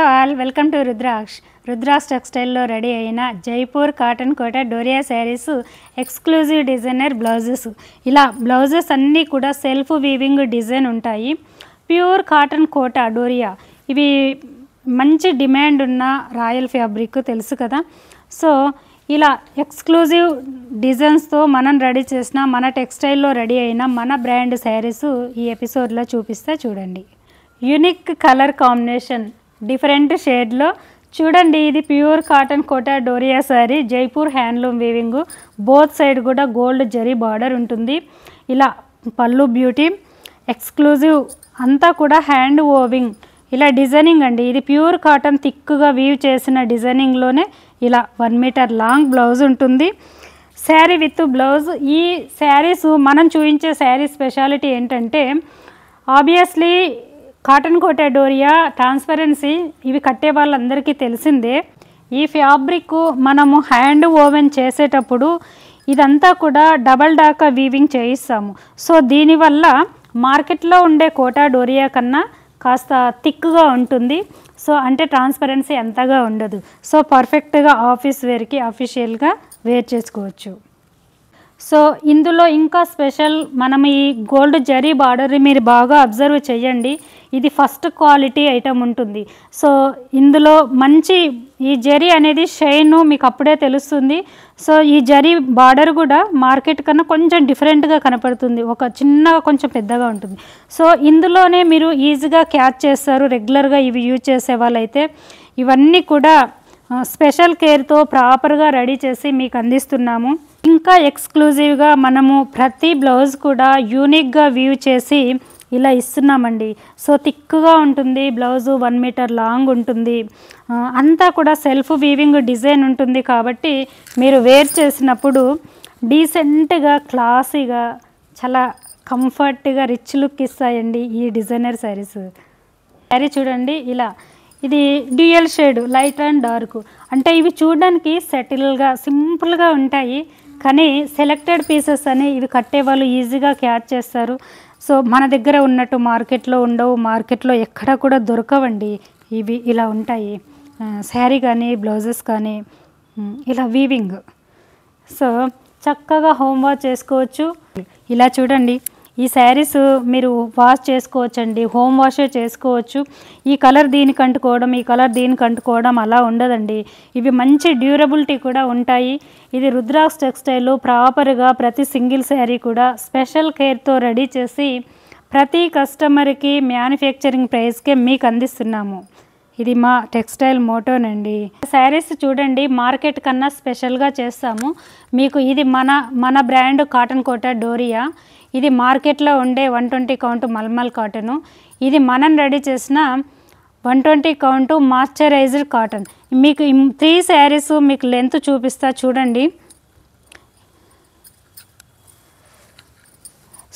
All welcome to Rudraksh టెక్స్టైల్లో ready అయిన Jaipur cotton Kota Doria saris exclusive designer blouses. ఇలా బ్లౌజెస్ అన్నీ కూడా సెల్ఫ్ వీవింగ్ డిజైన్ ఉంటాయి. ప్యూర్ కాటన్ కోటా డోరియా ఇవి మంచి డిమాండ్ ఉన్న రాయల్ ఫ్యాబ్రిక్ తెలుసు కదా. సో ఇలా ఎక్స్క్లూజివ్ డిజైన్స్తో మనం రెడీ చేసిన మన టెక్స్టైల్లో రెడీ అయిన మన బ్రాండ్ శారీస్ ఈ ఎపిసోడ్లో చూపిస్తే చూడండి. యూనిక్ కలర్ కాంబినేషన్ డిఫరెంట్ షేడ్లో చూడండి. ఇది pure cotton Kota Doria sari, Jaipur handloom weaving, both side కూడా గోల్డ్ జరీ బార్డర్ ఉంటుంది. ఇలా పళ్ళు బ్యూటీ, ఎక్స్క్లూజివ్ అంతా కూడా హ్యాండ్ ఓవింగ్ ఇలా డిజైనింగ్ అండి. ఇది ప్యూర్ కాటన్ థిక్గా వీవ్ చేసిన డిజైనింగ్లోనే ఇలా 1 మీటర్ లాంగ్ బ్లౌజ్ ఉంటుంది. Sari with blouse. ఈ శారీస్ మనం చూపించే శారీ స్పెషాలిటీ ఏంటంటే obviously cotton Kota Doria transparency ఇవి కట్టే వాళ్ళందరికీ తెలిసిందే. ఈ ఫ్యాబ్రిక్ మనము హ్యాండ్ ఓవెన్ చేసేటప్పుడు ఇదంతా కూడా డబల్ డాకా వీవింగ్ చేయిస్తాము. సో దీనివల్ల మార్కెట్లో ఉండే కోటా డోరియా కన్నా కాస్త థిక్గా ఉంటుంది. సో అంటే ట్రాన్స్పరెన్సీ అంతగా ఉండదు. సో పర్ఫెక్ట్గా ఆఫీస్ వేర్కి అఫీషియల్గా వేర్ చేసుకోవచ్చు. సో ఇందులో ఇంకా స్పెషల్ మనం ఈ గోల్డ్ జరీ బార్డర్ మీరు బాగా అబ్జర్వ్ చేయండి. ఇది ఫస్ట్ క్వాలిటీ ఐటమ్ ఉంటుంది. సో ఇందులో మంచి ఈ జరీ అనేది షైన్ మీకు అప్పుడే తెలుస్తుంది. సో ఈ జరీ బార్డర్ కూడా మార్కెట్ కన్నా కొంచెం డిఫరెంట్గా కనపడుతుంది, ఒక చిన్నగా కొంచెం పెద్దగా ఉంటుంది. సో ఇందులోనే మీరు ఈజీగా క్యాచ్ చేస్తారు. రెగ్యులర్గా ఇవి యూజ్ చేసే వాళ్ళైతే ఇవన్నీ కూడా స్పెషల్ కేర్తో ప్రాపర్గా రెడీ చేసి మీకు అందిస్తున్నాము. ఇంకా ఎక్స్క్లూజివ్గా మనము ప్రతి బ్లౌజ్ కూడా యూనిక్గా వీవ్ చేసి ఇలా ఇస్తున్నామండి. సో థిక్గా ఉంటుంది బ్లౌజు, 1 మీటర్ లాంగ్ ఉంటుంది. అంతా కూడా సెల్ఫ్ వీవింగ్ డిజైన్ ఉంటుంది కాబట్టి మీరు వేర్ చేసినప్పుడు డీసెంట్గా క్లాసీగా చాలా కంఫర్ట్గా రిచ్ లుక్ ఇస్తాయండి ఈ డిజైనర్ శారీస్. శారీ చూడండి ఇలా ఇది dual shade light and dark. అంటే ఇవి చూడడానికి సెటిల్గా సింపుల్గా ఉంటాయి, కానీ సెలెక్టెడ్ పీసెస్ అని ఇవి కట్టే వాళ్ళు ఈజీగా క్యాచ్ చేస్తారు. సో మన దగ్గర ఉన్నట్టు మార్కెట్లో ఉండవు, మార్కెట్లో ఎక్కడ కూడా దొరకవండి. ఇవి ఇలా ఉంటాయి శారీ కానీ బ్లౌజెస్ కానీ ఇలా వీవింగ్. సో చక్కగా హోమ్ వాష్ చేసుకోవచ్చు. ఇలా చూడండి ఈ శారీస్ మీరు వాష్ చేసుకోవచ్చండి, హోమ్ వాషే చేసుకోవచ్చు. ఈ కలర్ దీనికి అంటుకోవడం, ఈ కలర్ దీనికి అంటుకోవడం అలా ఉండదండి. ఇవి మంచి డ్యూరబిలిటీ కూడా ఉంటాయి. ఇది రుద్రాక్ష్ టెక్స్టైల్ ప్రాపర్గా ప్రతి సింగిల్ శారీ కూడా స్పెషల్ కేర్తో రెడీ చేసి ప్రతి కస్టమర్కి మ్యానుఫ్యాక్చరింగ్ ప్రైస్కే మీకు అందిస్తున్నాము. ఇది మా టెక్స్టైల్ మోటోనండి. శారీస్ చూడండి మార్కెట్ కన్నా స్పెషల్గా చేస్తాము మీకు. ఇది మన బ్రాండ్ కాటన్ కోటా డోరియా. ఇది మార్కెట్లో ఉండే 120 కౌంట్ మల్మల్ కాటను. ఇది మనం రెడీ చేసిన 120 కౌంట్ మాయిశ్చరైజ్డ్ కాటన్. మీకు 3 శారీస్ మీకు లెంత్ చూపిస్తా చూడండి.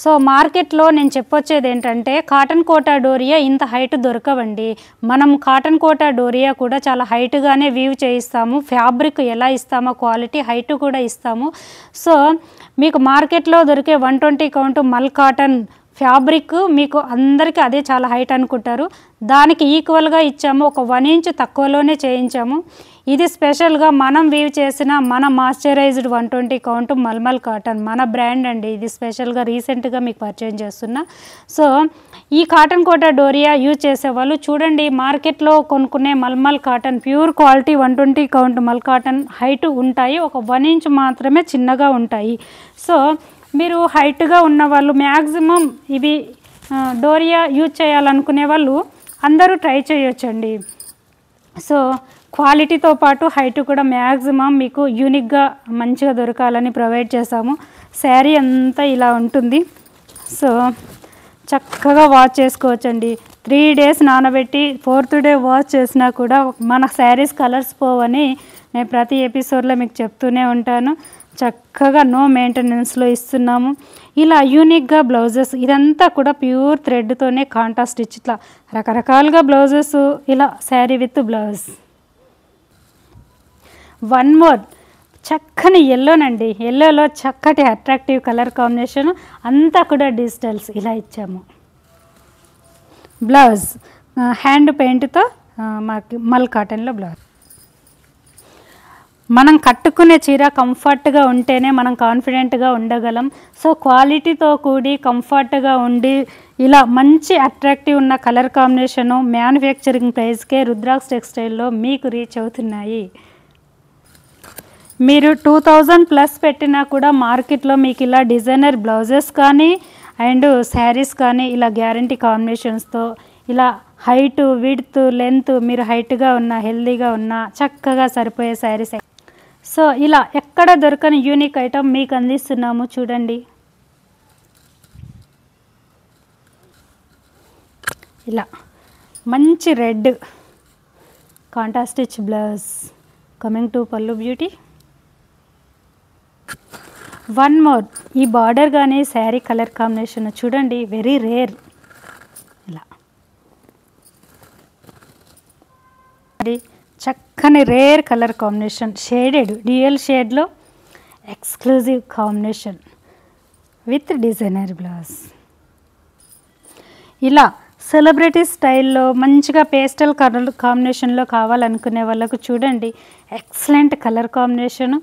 సో మార్కెట్లో నేను చెప్పొచ్చేది ఏంటంటే కాటన్ కోటా డోరియా ఇంత హైట్ దొరకవండి. మనం కాటన్ కోటా డోరియా కూడా చాలా హైట్గానే వీవ్ చేయిస్తాము. ఫ్యాబ్రిక్ ఎలా ఇస్తామో క్వాలిటీ హైట్ కూడా ఇస్తాము. సో మీకు మార్కెట్లో దొరికే 120 కౌంట్ మల్ కాటన్ ఫ్యాబ్రిక్ మీకు అందరికీ అదే చాలా హైట్ అనుకుంటారు. దానికి ఈక్వల్గా ఇచ్చాము, ఒక 1 ఇంచ్ తక్కువలోనే చేయించాము. ఇది స్పెషల్గా మనం వీవ్ చేసిన మన మాయిశ్చరైజ్డ్ 120 కౌంట్ మల్మల్ కాటన్ మన బ్రాండ్ అండి. ఇది స్పెషల్గా రీసెంట్గా మీకు పరిచయం చేస్తున్నా. సో ఈ కాటన్ కోటా డోరియా యూజ్ చేసేవాళ్ళు చూడండి మార్కెట్లో కొనుక్కునే mulmul cotton pure quality 120 count మల్ కాటన్ హైట్ ఉంటాయి, ఒక 1 ఇంచ్ మాత్రమే చిన్నగా ఉంటాయి. సో మీరు హైట్గా ఉన్నవాళ్ళు మ్యాక్సిమం ఇవి డోరియా యూజ్ చేయాలనుకునే వాళ్ళు అందరూ ట్రై చేయొచ్చండి. సో క్వాలిటీతో పాటు హైట్ కూడా మ్యాక్సిమం మీకు యూనిక్గా మంచిగా దొరకాలని ప్రొవైడ్ చేసాము. శారీ అంతా ఇలా ఉంటుంది. సో చక్కగా వాష్ చేసుకోవచ్చండి. 3 డేస్ నానబెట్టి 4th డే వాష్ చేసినా కూడా మన శారీస్ కలర్స్ పోవని నేను ప్రతి ఎపిసోడ్లో మీకు చెప్తూనే ఉంటాను. చక్కగా నో మెయింటెనెన్స్లో ఇస్తున్నాము. ఇలా యూనిక్గా బ్లౌజెస్ ఇదంతా కూడా ప్యూర్ థ్రెడ్తోనే కాంట్రాస్ట్ స్టిచ్, ఇట్లా రకరకాలుగా బ్లౌజెస్ ఇలా శారీ విత్ బ్లౌజ్. 1 మోర్ చక్కని ఎల్లోనండి. ఎల్లోలో చక్కటి అట్రాక్టివ్ కలర్ కాంబినేషన్, అంతా కూడా డిజిటల్స్ ఇలా ఇచ్చాము. బ్లౌజ్ హ్యాండ్ పెయింట్తో మాకు మల్ కాటన్లో బ్లౌజ్. మనం కట్టుకునే చీర కంఫర్ట్గా ఉంటేనే మనం కాన్ఫిడెంట్గా ఉండగలం. సో క్వాలిటీతో కూడి కంఫర్ట్గా ఉండి ఇలా మంచి అట్రాక్టివ్ ఉన్న కలర్ కాంబినేషను మ్యానుఫ్యాక్చరింగ్ ప్రైస్కే రుద్రాక్ష టెక్స్టైల్లో మీకు రీచ్ అవుతున్నాయి. మీరు 2000+ పెట్టినా కూడా మార్కెట్లో మీకు ఇలా డిజైనర్ బ్లౌజెస్ కానీ అండ్ శారీస్ కానీ ఇలా గ్యారంటీ కాంబినేషన్స్తో ఇలా హైటు విడ్త్ లెంత్ మీరు హైట్గా ఉన్న హెల్దీగా ఉన్న చక్కగా సరిపోయే శారీస్. సో ఇలా ఎక్కడ దొరకని యూనిక్ ఐటమ్ మీకు అందిస్తున్నాము చూడండి. ఇలా మంచి red contrast stitch blouse coming to pallu beauty. One more, ఈ బార్డర్ కానీ శారీ కలర్ కాంబినేషన్ చూడండి, వెరీ రేర్. ఇలా చక్కని rare colour combination, shaded dual షేడ్లో exclusive combination with designer blouse. ఇలా సెలబ్రిటీ స్టైల్లో మంచిగా పేస్టల్ కలర్ కాంబినేషన్లో కావాలనుకునే వాళ్ళకు చూడండి, ఎక్సలెంట్ కలర్ కాంబినేషను.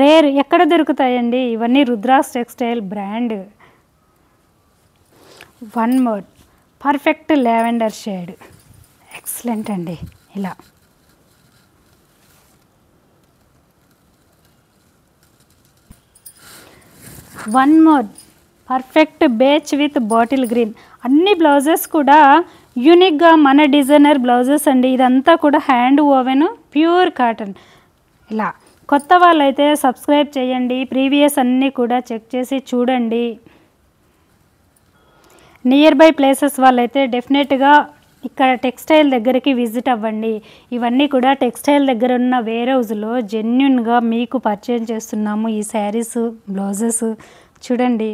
రేర్, ఎక్కడ దొరుకుతాయండి ఇవన్నీ? Rudraksha textile brand. One more perfect lavender shade, excellent అండి. ఇలా one more perfect peach with bottle green. అన్ని బ్లౌజెస్ కూడా యూనిక్గా మన డిజైనర్ బ్లౌజెస్ అండి. ఇదంతా కూడా హ్యాండ్ ఓవెన్ ప్యూర్ కాటన్. ఇలా కొత్త వాళ్ళైతే సబ్స్క్రైబ్ చేయండి, ప్రీవియస్ అన్నీ కూడా చెక్ చేసి చూడండి. నియర్ బై ప్లేసెస్ వాళ్ళైతే డెఫినెట్గా ఇక్కడ టెక్స్టైల్ దగ్గరికి విజిట్ అవ్వండి. ఇవన్నీ కూడా టెక్స్టైల్ దగ్గర ఉన్న వేర్ హౌస్లో జెన్యున్గా మీకు పర్చేజ్ చేస్తున్నాము ఈ శారీస్ బ్లౌజెస్. చూడండి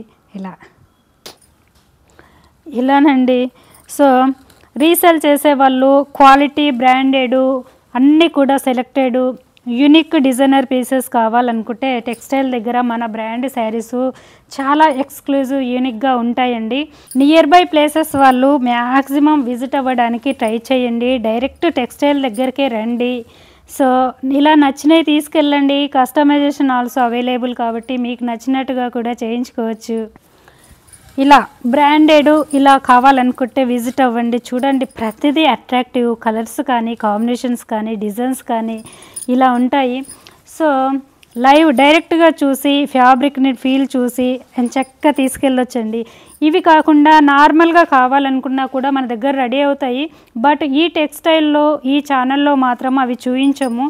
ఇలానండి. సో రీసేల్ చేసేవాళ్ళు క్వాలిటీ బ్రాండెడ్ అన్నీ కూడా సెలెక్టెడ్ యూనిక్ డిజైనర్ పీసెస్ కావాలనుకుంటే టెక్స్టైల్ దగ్గర మన బ్రాండ్ శారీస్ చాలా ఎక్స్క్లూజివ్ యూనిక్గా ఉంటాయండి. నియర్ బై ప్లేసెస్ వాళ్ళు మ్యాక్సిమం విజిట్ అవ్వడానికి ట్రై చేయండి. డైరెక్ట్ టెక్స్టైల్ దగ్గరికే రండి. సో ఇలా నచ్చినవి తీసుకెళ్ళండి. కస్టమైజేషన్ ఆల్సో అవైలబుల్ కాబట్టి మీకు నచ్చినట్టుగా కూడా చేయించుకోవచ్చు. ఇలా బ్రాండెడ్ ఇలా కావాలనుకుంటే విజిట్ అవ్వండి. చూడండి ప్రతిదీ అట్రాక్టివ్ కలర్స్ కానీ కాంబినేషన్స్ కానీ డిజైన్స్ కానీ ఇలా ఉంటాయి. సో లైవ్ డైరెక్ట్గా చూసి ఫ్యాబ్రిక్ని ఫీల్ చూసి చక్కగా తీసుకెళ్ళొచ్చండి. ఇవి కాకుండా నార్మల్గా కావాలనుకున్నా కూడా మన దగ్గర రెడీ అవుతాయి. బట్ ఈ టెక్స్టైల్లో ఈ ఛానల్లో మాత్రం అవి చూపించము.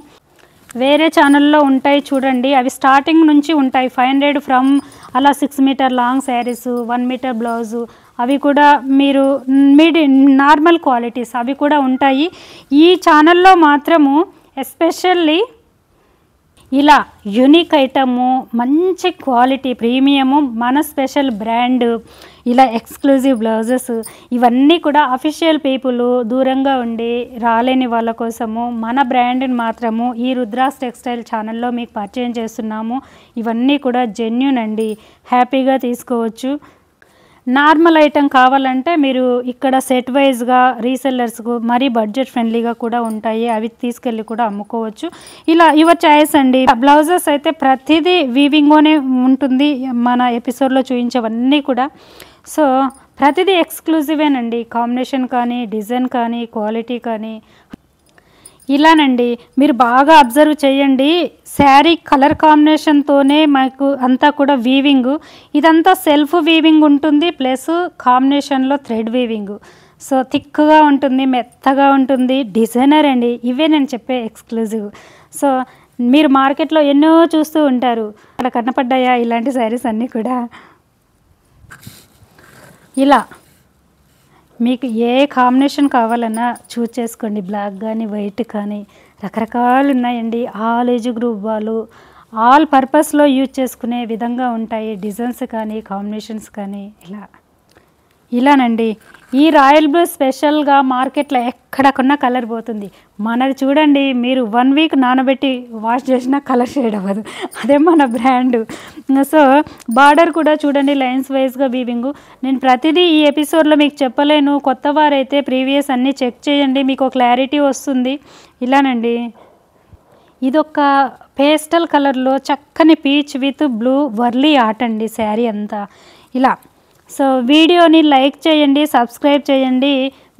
వేరే ఛానల్లో ఉంటాయి చూడండి, అవి స్టార్టింగ్ నుంచి ఉంటాయి 500 ఫ్రమ్ అలా 6 metre long saris 1 metre blouse అవి కూడా మీరు నార్మల్ క్వాలిటీస్ అవి కూడా ఉంటాయి. ఈ ఛానల్లో మాత్రము ఎస్పెషల్లీ ఇలా యూనిక్ ఐటము మంచి క్వాలిటీ ప్రీమియము మన స్పెషల్ బ్రాండ్ ఇలా ఎక్స్క్లూజివ్ బ్లౌజెస్ ఇవన్నీ కూడా అఫీషియల్ పీపుల్ దూరంగా ఉండి రాలేని వాళ్ళ కోసము మన బ్రాండ్ని మాత్రము ఈ రుద్రాక్ష టెక్స్టైల్ ఛానల్లో మీకు పరిచయం చేస్తున్నాము. ఇవన్నీ కూడా జెన్యూన్ అండి, హ్యాపీగా తీసుకోవచ్చు. నార్మల్ ఐటెం కావాలంటే మీరు ఇక్కడ సెట్ వైజ్గా రీసెల్లర్స్కు మరీ బడ్జెట్ ఫ్రెండ్లీగా కూడా ఉంటాయి, అవి తీసుకెళ్ళి కూడా అమ్ముకోవచ్చు. ఇలా యువర్ చాయిస్ అండి. బ్లౌజెస్ అయితే ప్రతిదీ వీవింగ్లోనే ఉంటుంది, మన ఎపిసోడ్లో చూపించేవన్నీ కూడా. సో ప్రతిదీ ఎక్స్క్లూజివేనండి, కాంబినేషన్ కానీ డిజైన్ కానీ క్వాలిటీ కానీ ఇలానండి. మీరు బాగా అబ్జర్వ్ చేయండి, శారీ కలర్ కాంబినేషన్తోనే మాకు అంతా కూడా వీవింగ్, ఇదంతా సెల్ఫ్ వీవింగ్ ఉంటుంది ప్లస్ కాంబినేషన్లో థ్రెడ్ వీవింగ్. సో థిక్గా ఉంటుంది, మెత్తగా ఉంటుంది, డిజైనర్ అండి. ఇవే నేను చెప్పే ఎక్స్క్లూజివ్. సో మీరు మార్కెట్లో ఎన్నో చూస్తూ ఉంటారు, అలా కనపడ్డాయా ఇలాంటి శారీస్ అన్నీ కూడా. ఇలా మీకు ఏ కాంబినేషన్ కావాలన్నా చూస్ చేసుకోండి, బ్లాక్ కానీ వైట్ కానీ రకరకాలు ఉన్నాయండి. ఆల్ ఏజ్ గ్రూప్ వాళ్ళు ఆల్ పర్పస్లో యూజ్ చేసుకునే విధంగా ఉంటాయి డిజైన్స్ కానీ కాంబినేషన్స్ కానీ. ఇలా ఇలానండి. ఈ రాయల్ బ్లూ స్పెషల్గా మార్కెట్లో ఎక్కడ కొన్నా కలర్ పోతుంది. మనది చూడండి, మీరు 1 వీక్ నానబెట్టి వాష్ చేసినా కలర్ షేడ్ అవ్వదు. అదే మన బ్రాండు. సో బార్డర్ కూడా చూడండి లైన్స్ వైజ్గా వీవింగు. నేను ప్రతిదీ ఈ ఎపిసోడ్లో మీకు చెప్పలేను. కొత్త వారైతే ప్రీవియస్ అన్నీ చెక్ చేయండి, మీకు క్లారిటీ వస్తుంది. ఇలానండి. ఇదొక పేస్టల్ కలర్లో చక్కని peach with blue Warli art అండి శారీ అంతా. ఇలా సో వీడియోని లైక్ చేయండి, సబ్స్క్రైబ్ చేయండి.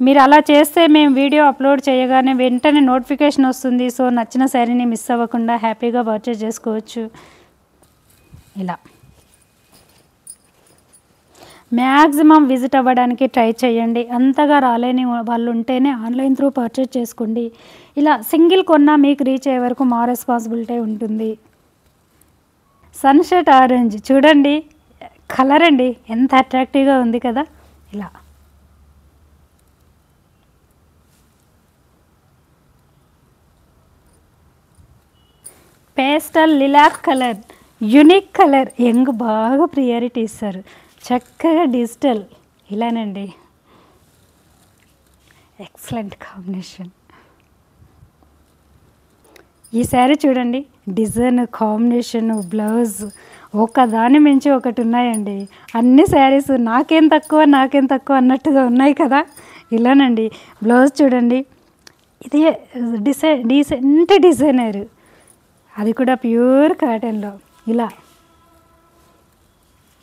మీరు అలా చేస్తే మేము వీడియో అప్లోడ్ చేయగానే వెంటనే నోటిఫికేషన్ వస్తుంది. సో నచ్చిన శారీని మిస్ అవ్వకుండా హ్యాపీగా పర్చేజ్ చేసుకోవచ్చు. ఇలా మ్యాక్సిమం విజిట్ అవ్వడానికి ట్రై చేయండి. అంతగా రాలేని వాళ్ళు ఉంటేనే ఆన్లైన్ త్రూ పర్చేజ్ చేసుకోండి. ఇలా సింగిల్ కొన్నా మీకు రీచ్ అయ్యే వరకు మా రెస్పాన్సిబిలిటీ ఉంటుంది. సన్సెట్ ఆరెంజ్ చూడండి, కలర్ అండి ఎంత అట్రాక్టివ్గా ఉంది కదా. ఇలా pastel lilac colour, unique colour, young బాగా ప్రియారిటీ ఇస్తారు. చక్కగా డిజిటల్. ఇలానండి, excellent combination. ఈ శారీ చూడండి, డిజైన్, కాంబినేషన్, బ్లౌజ్ ఒకదాని మించి ఒకటి ఉన్నాయండి. అన్ని శారీస్ నాకేం తక్కువ అన్నట్టుగా ఉన్నాయి కదా. ఇలానండి. బ్లౌజ్ చూడండి, ఇది డీసెంట్ డిజైనర్, అది కూడా ప్యూర్ కాటన్లో. ఇలా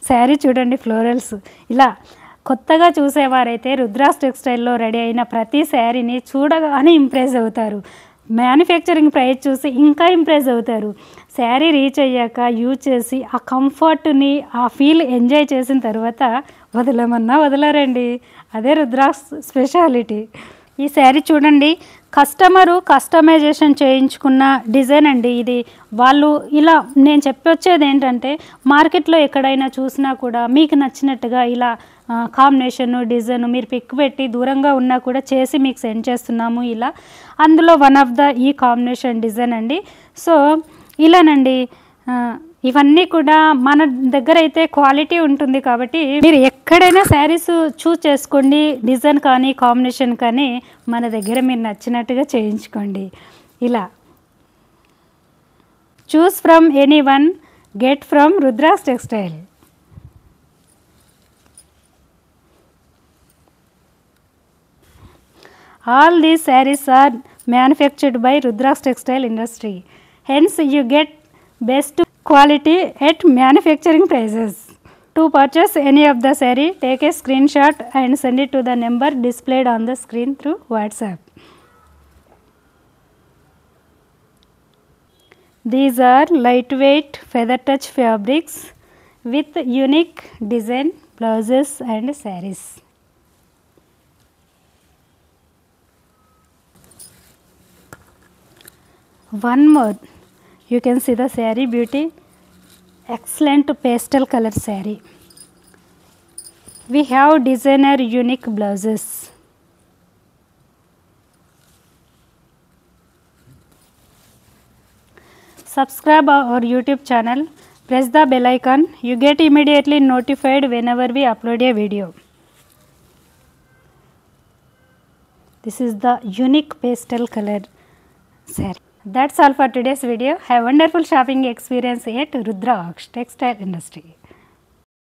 శారీ చూడండి, ఫ్లోరల్స్. ఇలా కొత్తగా చూసేవారైతే రుద్రాస్ టెక్స్టైల్లో రెడీ అయిన ప్రతి శారీని చూడగానే ఇంప్రెస్ అవుతారు. మ్యానుఫ్యాక్చరింగ్ ప్రైస్ చూసి ఇంకా ఇంప్రెస్ అవుతారు. శారీ రీచ్ అయ్యాక యూజ్ చేసి ఆ కంఫర్ట్ని, ఆ ఫీల్ ఎంజాయ్ చేసిన తర్వాత వదలమన్నా వదలరండి. అదే రుద్రాస్ స్పెషాలిటీ. ఈ శారీ చూడండి, కస్టమరు కస్టమైజేషన్ చేయించుకున్న డిజైన్ అండి ఇది. వాళ్ళు ఇలా నేను చెప్పొచ్చేది ఏంటంటే, మార్కెట్లో ఎక్కడైనా చూసినా కూడా మీకు నచ్చినట్టుగా ఇలా కాంబినేషను, డిజైను మీరు పిక్ పెట్టి దూరంగా ఉన్నా కూడా చేసి మీకు సెండ్ చేస్తున్నాము. ఇలా అందులో వన్ ఆఫ్ ద ఈ కాంబినేషన్ డిజైన్ అండి. సో ఇలానండి. ఇవన్నీ కూడా మన దగ్గర అయితే క్వాలిటీ ఉంటుంది కాబట్టి మీరు ఎక్కడైనా శారీస్ చూస్ చేసుకోండి. డిజైన్ కానీ కాంబినేషన్ కానీ మన దగ్గర మీరు నచ్చినట్టుగా చేయించుకోండి. ఇలా choose from any one, get from Rudras textile. All these sarees are manufactured by Rudra's Textile Industry. Hence, you get best quality at manufacturing prices. To purchase any of the saree, take a screenshot and send it to the number displayed on the screen through WhatsApp. These are lightweight feather touch fabrics with unique design, blouses and sarees. One more, you can see the saree beauty, excellent pastel color saree. We have designer unique blouses. Subscribe our YouTube channel, press the bell icon, you get immediately notified whenever we upload a video. This is the unique pastel color saree. That's all for today's video. Have a wonderful shopping experience at Rudra's Textile Industry.